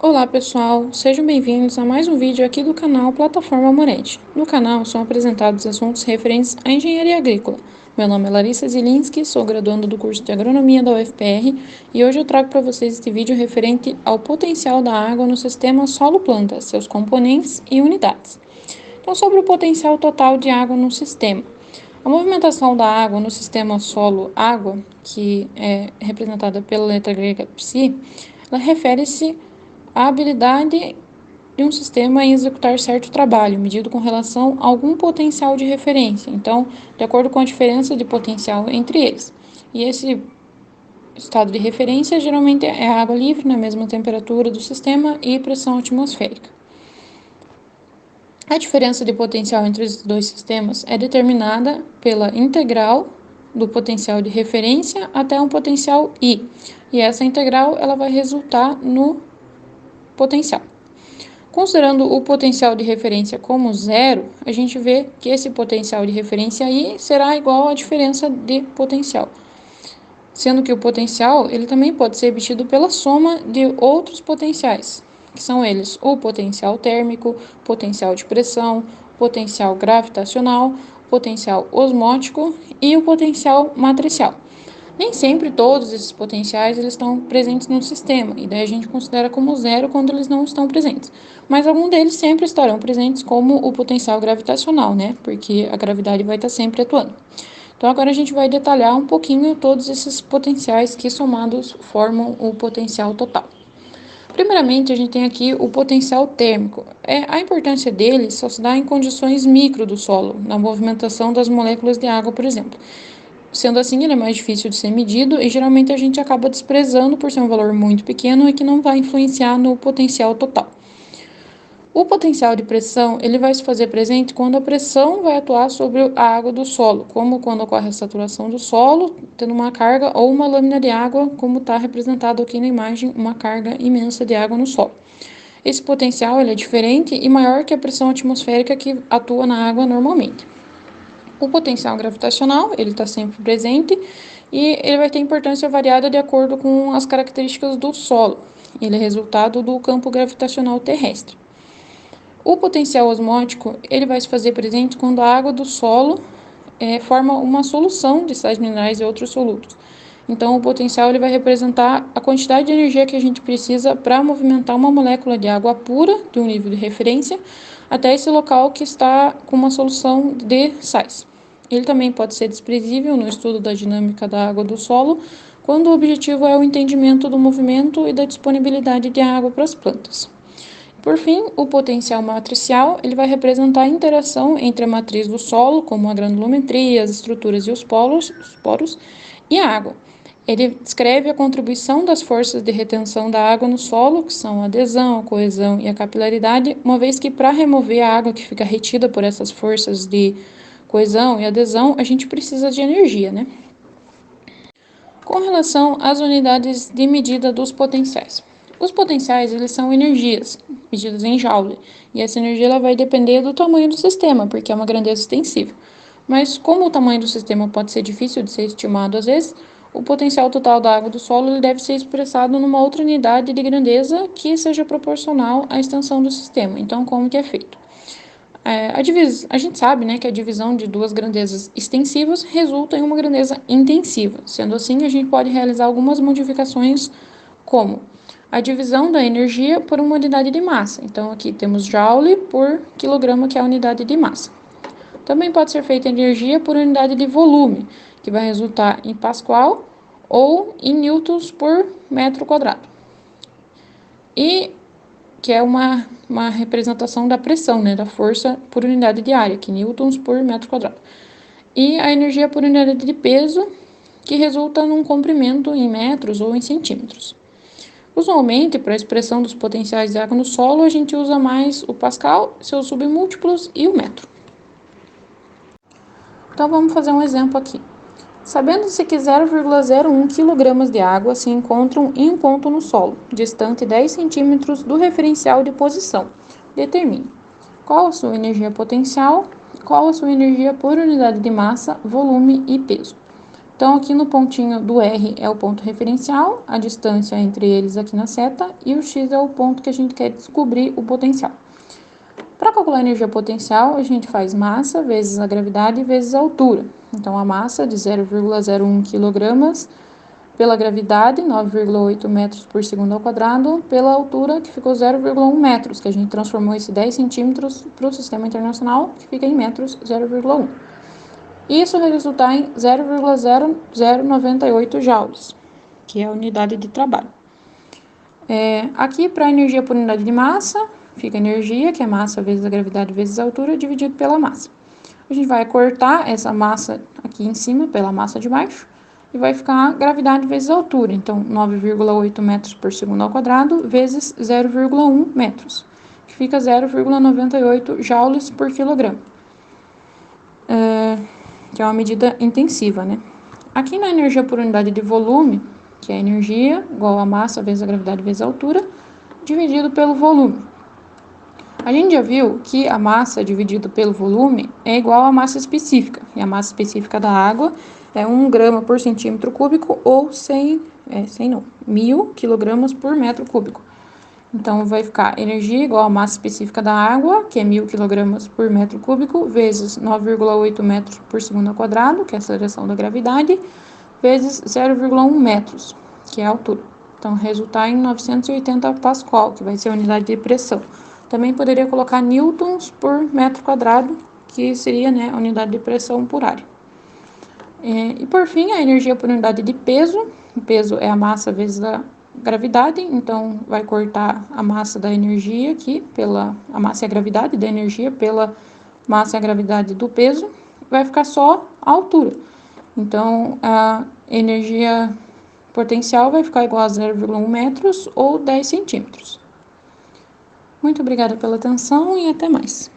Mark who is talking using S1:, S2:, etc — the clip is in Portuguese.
S1: Olá pessoal, sejam bem-vindos a mais um vídeo aqui do canal Plataforma Moretti. No canal são apresentados assuntos referentes à engenharia agrícola. Meu nome é Larissa Zilinski, sou graduanda do curso de agronomia da UFPR e hoje eu trago para vocês este vídeo referente ao potencial da água no sistema solo-planta, seus componentes e unidades. Então, sobre o potencial total de água no sistema. A movimentação da água no sistema solo-água, que é representada pela letra grega psi, ela refere-se à habilidade de um sistema em executar certo trabalho, medido com relação a algum potencial de referência, então, de acordo com a diferença de potencial entre eles. E esse estado de referência geralmente é a água livre na mesma temperatura do sistema e pressão atmosférica. A diferença de potencial entre os dois sistemas é determinada pela integral do potencial de referência até um potencial I, e essa integral ela vai resultar no potencial. Considerando o potencial de referência como zero, a gente vê que esse potencial de referência I será igual à diferença de potencial, sendo que o potencial ele também pode ser obtido pela soma de outros potenciais, que são eles o potencial térmico, potencial de pressão, potencial gravitacional, potencial osmótico e o potencial matricial. Nem sempre todos esses potenciais eles estão presentes no sistema, e daí a gente considera como zero quando eles não estão presentes. Mas algum deles sempre estarão presentes, como o potencial gravitacional, né? Porque a gravidade vai estar sempre atuando. Então agora a gente vai detalhar um pouquinho todos esses potenciais que somados formam o potencial total. Primeiramente, a gente tem aqui o potencial térmico. A importância dele só se dá em condições micro do solo, na movimentação das moléculas de água, por exemplo. Sendo assim, ele é mais difícil de ser medido e geralmente a gente acaba desprezando por ser um valor muito pequeno e que não vai influenciar no potencial total. O potencial de pressão ele vai se fazer presente quando a pressão vai atuar sobre a água do solo, como quando ocorre a saturação do solo, tendo uma carga ou uma lâmina de água, como está representado aqui na imagem, uma carga imensa de água no solo. Esse potencial ele é diferente e maior que a pressão atmosférica que atua na água normalmente. O potencial gravitacional ele está sempre presente e ele vai ter importância variada de acordo com as características do solo. Ele é resultado do campo gravitacional terrestre. O potencial osmótico ele vai se fazer presente quando a água do solo forma uma solução de sais minerais e outros solutos. Então, o potencial ele vai representar a quantidade de energia que a gente precisa para movimentar uma molécula de água pura de um nível de referência até esse local que está com uma solução de sais. Ele também pode ser desprezível no estudo da dinâmica da água do solo, quando o objetivo é o entendimento do movimento e da disponibilidade de água para as plantas. Por fim, o potencial matricial ele vai representar a interação entre a matriz do solo, como a granulometria, as estruturas e os poros, e a água. Ele descreve a contribuição das forças de retenção da água no solo, que são a adesão, a coesão e a capilaridade, uma vez que para remover a água que fica retida por essas forças de coesão e adesão, a gente precisa de energia, né? Com relação às unidades de medida dos potenciais. Os potenciais, eles são energias, medidas em joule, e essa energia ela vai depender do tamanho do sistema, porque é uma grandeza extensível. Mas como o tamanho do sistema pode ser difícil de ser estimado às vezes, o potencial total da água do solo ele deve ser expressado numa outra unidade de grandeza que seja proporcional à extensão do sistema. Então, como que é feito? A gente sabe, né, que a divisão de duas grandezas extensivas resulta em uma grandeza intensiva. Sendo assim, a gente pode realizar algumas modificações, como a divisão da energia por uma unidade de massa. Então, aqui temos joule por quilograma, que é a unidade de massa. Também pode ser feita energia por unidade de volume, que vai resultar em Pascal ou em newtons por metro quadrado. E que é uma representação da pressão, né, da força por unidade de área, que newtons por metro quadrado. E a energia por unidade de peso, que resulta num comprimento em metros ou em centímetros. Usualmente, para a expressão dos potenciais de água no solo, a gente usa mais o Pascal, seus submúltiplos e o metro. Então, vamos fazer um exemplo aqui. Sabendo-se que 0,01 kg de água se encontram em um ponto no solo, distante 10 centímetros do referencial de posição, determine qual a sua energia potencial, qual a sua energia por unidade de massa, volume e peso. Então, aqui no pontinho do R é o ponto referencial, a distância entre eles aqui na seta, e o X é o ponto que a gente quer descobrir o potencial. Para calcular a energia potencial, a gente faz massa vezes a gravidade vezes a altura. Então, a massa de 0,01 kg pela gravidade, 9,8 metros por segundo ao quadrado, pela altura, que ficou 0,1 metros, que a gente transformou esse 10 centímetros para o sistema internacional, que fica em metros, 0,1. Isso vai resultar em 0,0098 joules, que é a unidade de trabalho. Aqui, para a energia por unidade de massa, fica a energia, que é massa vezes a gravidade vezes a altura, dividido pela massa. A gente vai cortar essa massa aqui em cima pela massa de baixo, e vai ficar a gravidade vezes a altura. Então, 9,8 metros por segundo ao quadrado vezes 0,1 metros, que fica 0,98 joules por quilograma. Que é uma medida intensiva, né? Aqui na energia por unidade de volume, que é a energia igual a massa vezes a gravidade vezes a altura, dividido pelo volume. A gente já viu que a massa dividida pelo volume é igual à massa específica, e a massa específica da água é 1 grama por centímetro cúbico ou 1.000 quilogramas por metro cúbico. Então, vai ficar energia igual à massa específica da água, que é 1.000 kg por metro cúbico, vezes 9,8 metros por segundo ao quadrado, que é a aceleração da gravidade, vezes 0,1 metros, que é a altura. Então, resultar em 980 Pascal, que vai ser a unidade de pressão. Também poderia colocar newtons por metro quadrado, que seria, né, a unidade de pressão por área. E por fim, a energia por unidade de peso. O peso é a massa vezes a gravidade, então vai cortar a massa da energia aqui, a massa e a gravidade da energia pela massa e a gravidade do peso, vai ficar só a altura. Então, a energia potencial vai ficar igual a 0,1 metros ou 10 centímetros. Muito obrigada pela atenção e até mais.